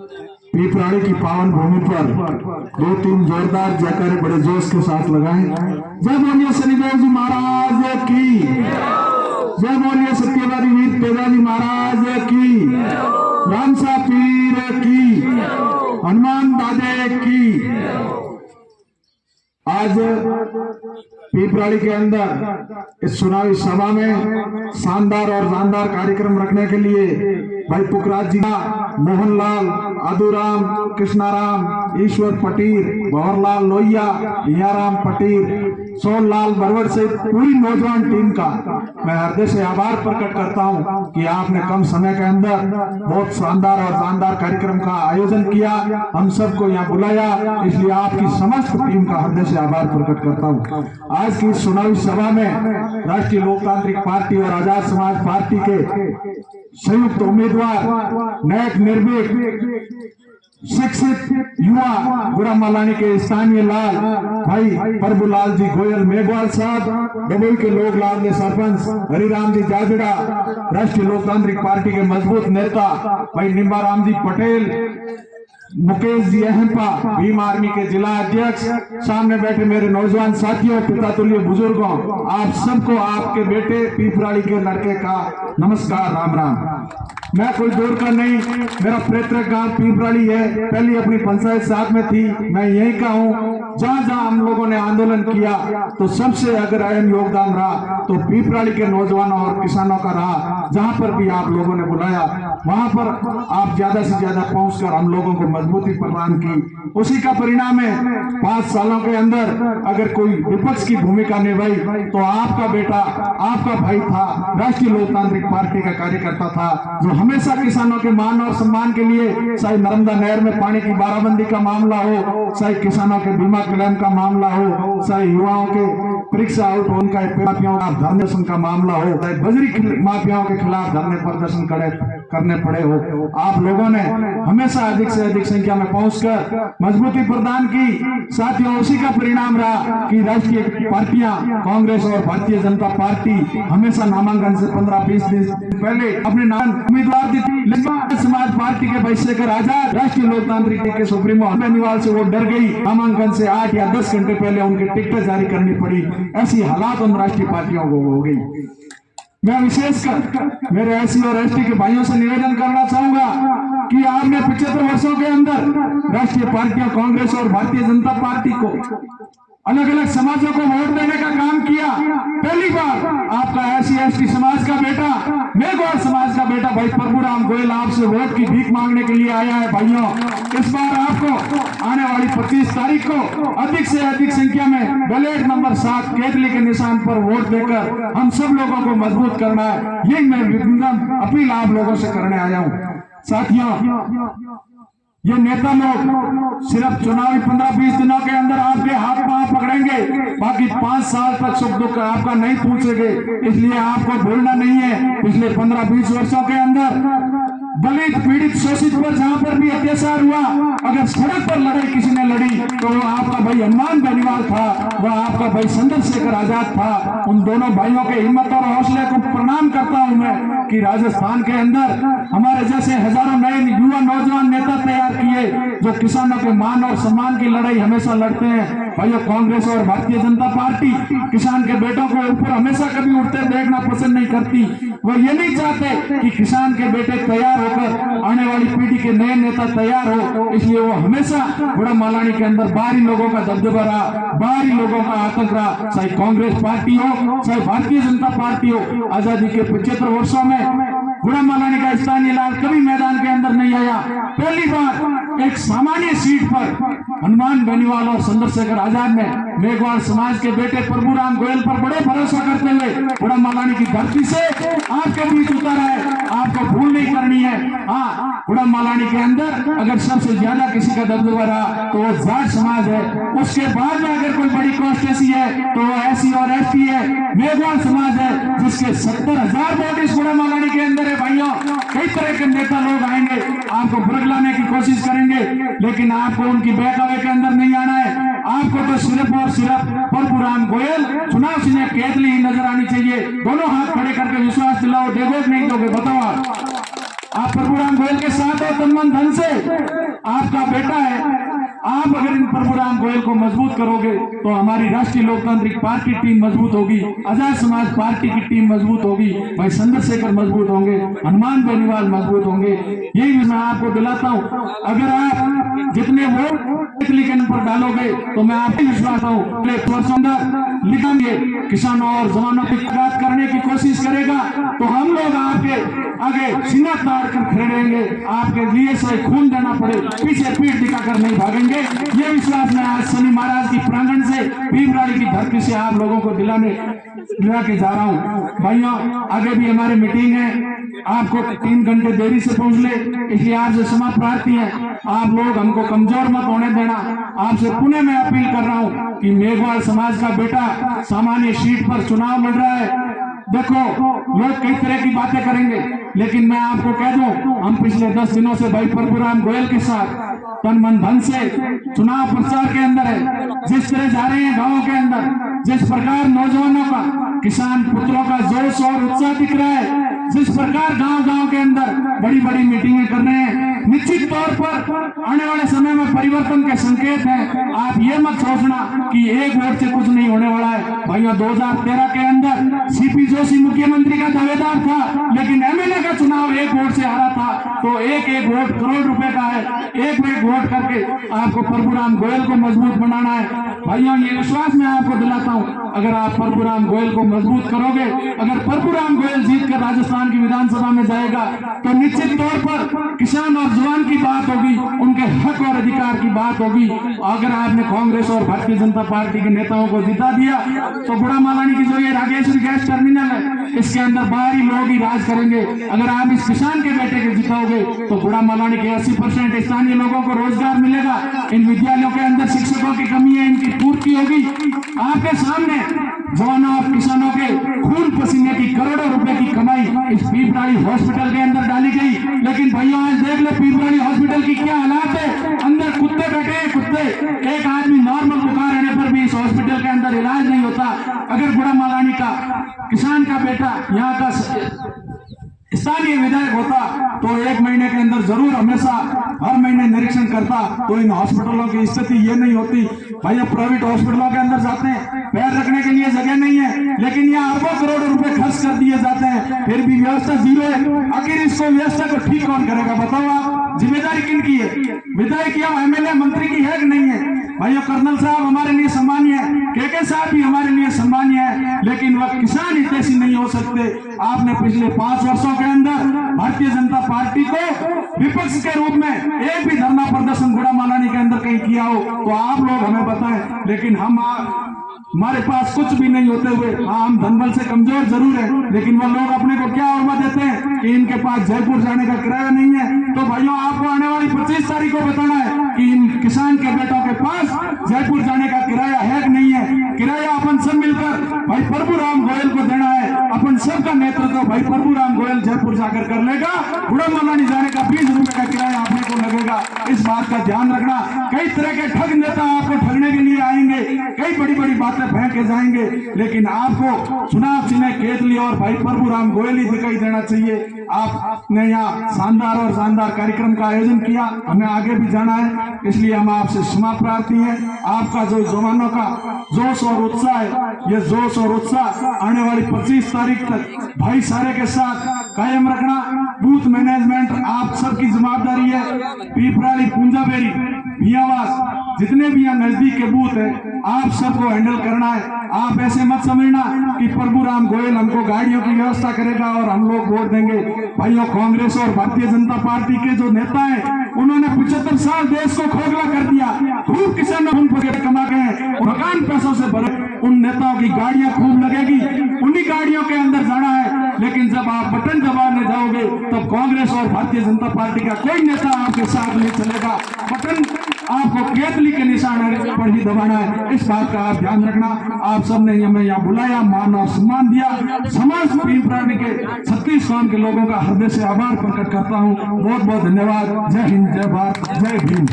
पीपराड़ी की पावन भूमि पर 2-3 जोरदार जयकारे बड़े जोश के साथ लगाएं। जय बोलिए शनिदेव जी महाराज की, जय बोलिए सत्यवादी वीर तेजाजी महाराज की, रामसा पीर की, हनुमान दादे की। आज पीपराड़ी के अंदर इस चुनावी सभा में शानदार और जानदार कार्यक्रम रखने के लिए भाई पुखराज जी, मोहनलाल, अदूराम, कृष्णाराम, ईश्वर पटीर, भंवरलाल लोहिया, हियाराम पटीर, सोनलाल बरवड़ से पूरी नौजवान टीम का मैं हृदय से आभार प्रकट करता हूं कि आपने कम समय के अंदर बहुत शानदार और जानदार कार्यक्रम का आयोजन किया, हम सबको यहाँ बुलाया, इसलिए आपकी समस्त टीम का हृदय से आभार प्रकट करता हूँ। आज की चुनावी सभा में राष्ट्रीय लोकतांत्रिक पार्टी और आजाद समाज पार्टी के संयुक्त उम्मीदवार नेक निर्भीक शिक्षित युवा गुड़ामालानी के स्थानीय लाल भाई प्रभुलाल जी गोयल मेघवाल साहब, डबोई के लोक लाडले सरपंच हरिराम जी जाजड़ा, राष्ट्रीय लोकतांत्रिक पार्टी के मजबूत नेता भाई निम्बाराम जी पटेल, मुकेश जी अहमपा, भीम आर्मी के जिला अध्यक्ष, सामने बैठे मेरे नौजवान साथियों, पिता तुल्य बुजुर्गों, आप सबको आपके बेटे पीपराड़ी के लड़के का नमस्कार, राम राम। मैं कोई दूर का नहीं, मेरा पैतृक गांव पीपराड़ी है, पहली अपनी पंचायत साथ में थी, मैं यहीं का हूँ। जहाँ जहाँ हम लोगों ने आंदोलन किया तो सबसे अगर अहम योगदान रहा तो पीपराड़ी के नौजवानों और किसानों का रहा। जहाँ पर भी आप लोगों ने बुलाया वहां पर आप ज्यादा से ज्यादा पहुंचकर हम लोगों को मजबूती प्रदान की, उसी का परिणाम है 5 सालों के अंदर अगर कोई विपक्ष की भूमिका निभाई तो आपका बेटा, आपका भाई था, राष्ट्रीय लोकतांत्रिक पार्टी का कार्यकर्ता था, जो हमेशा किसानों के मान और सम्मान के लिए, चाहे नर्मदा नहर में पानी की बाराबंदी का मामला हो, चाहे किसानों के बीमा क्लेम का मामला हो, चाहे युवाओं के परीक्षा आउट उनका माफियाओं का धरने का मामला हो, चाहे बजरी माफियाओं के खिलाफ धरने प्रदर्शन करने पड़े हो, आप लोगों ने हमेशा अधिक से अधिक संख्या में पहुंचकर मजबूती प्रदान की। साथियों, उसी का परिणाम रहा कि राष्ट्रीय पार्टियां कांग्रेस और भारतीय जनता पार्टी हमेशा नामांकन से 15-20 दिन पहले अपने नाम उम्मीदवार दी थी, लेकिन समाज पार्टी के वैश्यकर आजाद राष्ट्रीय लोकतांत्रिक के सुप्रीमो बेनीवाल से वो डर गई, नामांकन से 8 या 10 घंटे पहले उनकी टिकटें जारी करनी पड़ी। ऐसी हालात उन राष्ट्रीय पार्टियों को हो गई। मैं विशेषकर मेरे एससी और एसटी के भाइयों से निवेदन करना चाहूंगा कि आपने 75 वर्षों के अंदर राष्ट्रीय पार्टियां कांग्रेस और भारतीय जनता पार्टी को अलग अलग समाजों को वोट देने का काम किया। पहली बार आपका एससी एसटी समाज का बेटा, मेघवाल समाज का बेटा भाई प्रभुराम गोयल आपसे वोट की भीख मांगने के लिए आया है। भाइयों, इस बार आपको आने वाली 25 तारीख को अधिक से अधिक संख्या में बैलेट नंबर 7 केतली के निशान पर वोट देकर हम सब लोगों को मजबूत करना है। यही मैं अपील आप लोगों से करने आया हूँ। साथियों, ये नेता लोग सिर्फ चुनावी 15-20 दिनों के अंदर आपके हाथ पांव पकड़ेंगे, बाकी 5 साल तक सुख दुख आपका नहीं पूछेंगे। इसलिए आपको भूलना नहीं है, पिछले 15-20 वर्षों के अंदर दलित पीड़ित शोषित पर जहां पर भी अत्याचार हुआ, अगर सड़क पर लड़ाई किसी ने लड़ी तो वो आपका भाई हनुमान बेनीवाल था, वह आपका भाई चंद्रशेखर आजाद था। उन दोनों भाइयों के हिम्मत और हौसले को प्रणाम करता हूं मैं कि राजस्थान के अंदर हमारे जैसे हजारों नए युवा नौजवान नेता तैयार किए जो किसानों के मान और सम्मान की लड़ाई हमेशा लड़ते हैं। भाइयों, कांग्रेस और भारतीय जनता पार्टी किसान के बेटों को ऊपर हमेशा कभी उठते देखना पसंद नहीं करती। वो ये नहीं चाहते कि किसान के बेटे तैयार होकर आने वाली पीढ़ी के नए नेता तैयार हो, इसलिए वो हमेशा गुड़ामालानी के अंदर बाहरी लोगों का दबदबा रहा, बाहरी लोगों का आतंक रहा, चाहे कांग्रेस पार्टी हो चाहे भारतीय जनता पार्टी हो। आजादी के 75 वर्षों में गुड़ामालानी का स्थानीय लाल कभी मैदान के अंदर नहीं आया। पहली बार एक सामान्य सीट पर हनुमान बेनीवाल और चंद्रशेखर आजाद ने मेघवाल समाज के बेटे प्रभुराम गोयल पर बड़े भरोसा करते हुए गुड़ामालानी की धरती से आपके बीच उतारा है। आपको भूल नहीं करनी है। हाँ, गुड़ामालानी के अंदर अगर सबसे ज्यादा किसी का दबदबा रहा तो वो जाट समाज है। उसके बाद में अगर कोई बड़ी कास्ट ऐसी है तो वो एससी और एसटी है, मेघवाल समाज है, जिसके 70,000 वोट इस गुड़ामालानी के अंदर है। भाइयों, कई तरह के नेता लोग आएंगे, आपको बुरगलाने की कोशिश करेंगे, लेकिन आपको उनकी बहकावे के अंदर नहीं आना है। आपको तो सिर्फ और सिर्फ प्रभुराम गोयल चुनाव चिन्ह केतली नजर आनी चाहिए। दोनों हाथ खड़े करके विश्वास दिलाओ, देखो नहीं दोगे बताओ आप। आप प्रभुराम गोयल के साथ हो तन मन धन से, आपका बेटा है। आप अगर इन प्रभुराम गोयल को मजबूत करोगे तो हमारी राष्ट्रीय लोकतांत्रिक पार्टी टीम मजबूत होगी, आजाद समाज पार्टी की टीम मजबूत होगी, भाई चंद्रशेखर मजबूत होंगे, हनुमान बेनीवाल मजबूत होंगे। यही मैं आपको दिलाता हूँ। अगर आप जितने वोट के पर डालोगे तो मैं आपको विश्वास हूँ लिखेंगे किसानों और जवानों की बात करने की कोशिश करेगा तो हम लोग आपके आगे सीना ताड़ कर खड़े रहेंगे। आपके लिए से खून देना पड़े पीछे पीठ दिखाकर नहीं भागेंगे। ये विश्वास मैं आज शनि महाराज की प्रांगण से भीमराड़ी की धरती से आप लोगों को दिला के जा रहा हूँ। भाइयों आगे भी हमारी मीटिंग है, आपको 3 घंटे देरी से पहुंच ले इसलिए आपसे क्षमा प्रार्थी है। आप लोग हमको कमजोर मत होने देना। आपसे पुनः मैं अपील कर रहा हूँ कि मेघवाल समाज का बेटा सामान्य सीट पर चुनाव लड़ रहा है। देखो लोग कई तरह की बातें करेंगे लेकिन मैं आपको कह दूं हम पिछले 10 दिनों से भाई प्रभुराम गोयल के साथ तन मन धन से चुनाव प्रचार के अंदर है। जिस तरह जा रहे हैं गांवों के अंदर, जिस प्रकार नौजवानों का किसान पुत्रों का जोश और उत्साह दिख रहा है, जिस प्रकार गांव गांव के अंदर बड़ी बड़ी मीटिंगें कर रहे हैं, निश्चित तौर पर आने वाले समय में परिवर्तन के संकेत हैं। आप ये मत सोचना कि एक वोट से कुछ नहीं होने वाला है। भाइयों 2013 के अंदर सीपी जोशी मुख्यमंत्री का दावेदार था लेकिन एमएलए का चुनाव 1 वोट से हारा था। तो एक वोट करोड़ रुपए का है। एक वोट करके आपको प्रभुराम गोयल को मजबूत बनाना है। भाइयों ये विश्वास मैं आपको दिलाता हूँ, अगर आप प्रभुराम गोयल को मजबूत करोगे, अगर प्रभुराम गोयल जीत कर राजस्थान की विधानसभा में जाएगा तो निश्चित तौर पर किसान और जवान की बात होगी, उनके हक और अधिकार की बात होगी। अगर आपने कांग्रेस और भारतीय जनता पार्टी के नेताओं को जिता दिया तो बुढ़ा मालानी की जो ये रागेश्वरी गैस टर्मिनल है इसके अंदर बाहरी लोग ही राज करेंगे। अगर आप इस किसान के बेटे के जिताओगे तो बुढ़ा मालानी के 80% स्थानीय लोगों को रोजगार मिलेगा। इन विद्यालयों के अंदर शिक्षकों की कमी है, इनकी पूर्ति होगी। आपके सामने जवानों और किसानों के खून पसीने की करोड़ों रुपए की कमाई इस पीपराड़ी हॉस्पिटल के अंदर डाली गई। लेकिन भैया आज देख लो पीपराड़ी हॉस्पिटल की क्या हालात है। अंदर कुत्ते बैठे हैं, कुत्ते। एक आदमी नॉर्मल बुखार रहने पर भी इस हॉस्पिटल के अंदर इलाज नहीं होता। अगर बुढ़ा मालानी का किसान का बेटा यहाँ का स्थानीय विधायक होता तो 1 महीने के अंदर जरूर हमेशा हर महीने निरीक्षण करता तो इन हॉस्पिटलों की स्थिति ये नहीं होती। भैया प्राइवेट हॉस्पिटलों के अंदर जाते हैं, पैर रखने के लिए जगह नहीं है लेकिन यहाँ अरबों करोड़ों रुपए खर्च कर दिए जाते हैं, फिर भी व्यवस्था जीरो है। आखिर इसको व्यवस्था को ठीक कौन करेगा बताओ आप? जिम्मेदारी किन की है? विधायक या एमएलए मंत्री की है कि नहीं है? भैया कर्नल साहब हमारे लिए सम्मान्य है, केके साहब भी हमारे लिए सम्मान्य है, लेकिन वह किसान हितैषी नहीं हो सकते। आपने पिछले 5 वर्षों के अंदर भारतीय जनता पार्टी को विपक्ष के रूप में एक भी धरना प्रदर्शन बुढ़ा मालानी के अंदर कहीं किया हो तो आप लोग हमें बताएं। लेकिन हमारे पास कुछ भी नहीं होते हुए हम धनबल से कमजोर जरूर है लेकिन वो लोग अपने को क्या उर्मा देते हैं कि इनके पास जयपुर जाने का किराया नहीं है। तो भाइयों आपको आने वाली 25 तारीख को बताना है कि इन किसान के बेटों के पास जयपुर जाने का किराया है कि नहीं है। किराया अपन सब मिलकर भाई प्रभुराम गोयल को देना है। अपन सबका नेतृत्व भाई प्रभुराम गोयल जयपुर जाकर कर लेगा। बुढ़ा मालानी जाने का 20 रुपए का किराया अपने को लगेगा। इस बात का ध्यान रखना। कई तरह के ठग नेता आपको ठगने के लिए आएंगे, कई बड़ी बड़ी बातें फेंक के जाएंगे लेकिन आपको चुनाव चिन्ह केतली और भाई प्रभुराम गोयल ही दिखाई देना चाहिए। आपने यहाँ शानदार और शानदार कार्यक्रम का आयोजन किया, हमें आगे भी जाना है इसलिए हम आपसे क्षमा प्रार्थी हैं। आपका जो जवानों का जोश और उत्साह है, ये जोश और उत्साह आने वाली 25 तारीख तक भाईचारे के साथ कायम रखना। बूथ मैनेजमेंट आप सबकी जिम्मेदारी है। पीपराड़ी, पूंजाबेरी, मियावास जितने भी यहाँ नजदीक के बूथ है आप सबको हैंडल करना है। आप ऐसे मत समझना कि प्रभुराम गोयल हमको गाड़ियों की व्यवस्था करेगा और हम लोग वोट देंगे। भाइयों कांग्रेस और भारतीय जनता पार्टी के जो नेता हैं उन्होंने 75 साल देश को खोखला कर दिया। खूब किसानों उन पैसे कमा गए हैं, मकान पैसों से भरे। उन नेताओं की गाड़ियां खूब लगेगी, उन्हीं गाड़ियों के अंदर जाना है। लेकिन जब आप बटन दबाने जाओगे तब कांग्रेस और भारतीय जनता पार्टी का कोई नेता आपके साथ नहीं चलेगा। बटन आपको केतली के निशान पर ही दबाना है। इस बात का आप ध्यान रखना। आप सबने हमें यहाँ बुलाया, मान और सम्मान दिया। समाज पीपराड़ी के 36 गांव के लोगों का हृदय से आभार प्रकट करता हूँ। बहुत बहुत धन्यवाद। जय हिंद, जय भारत, जय भीम।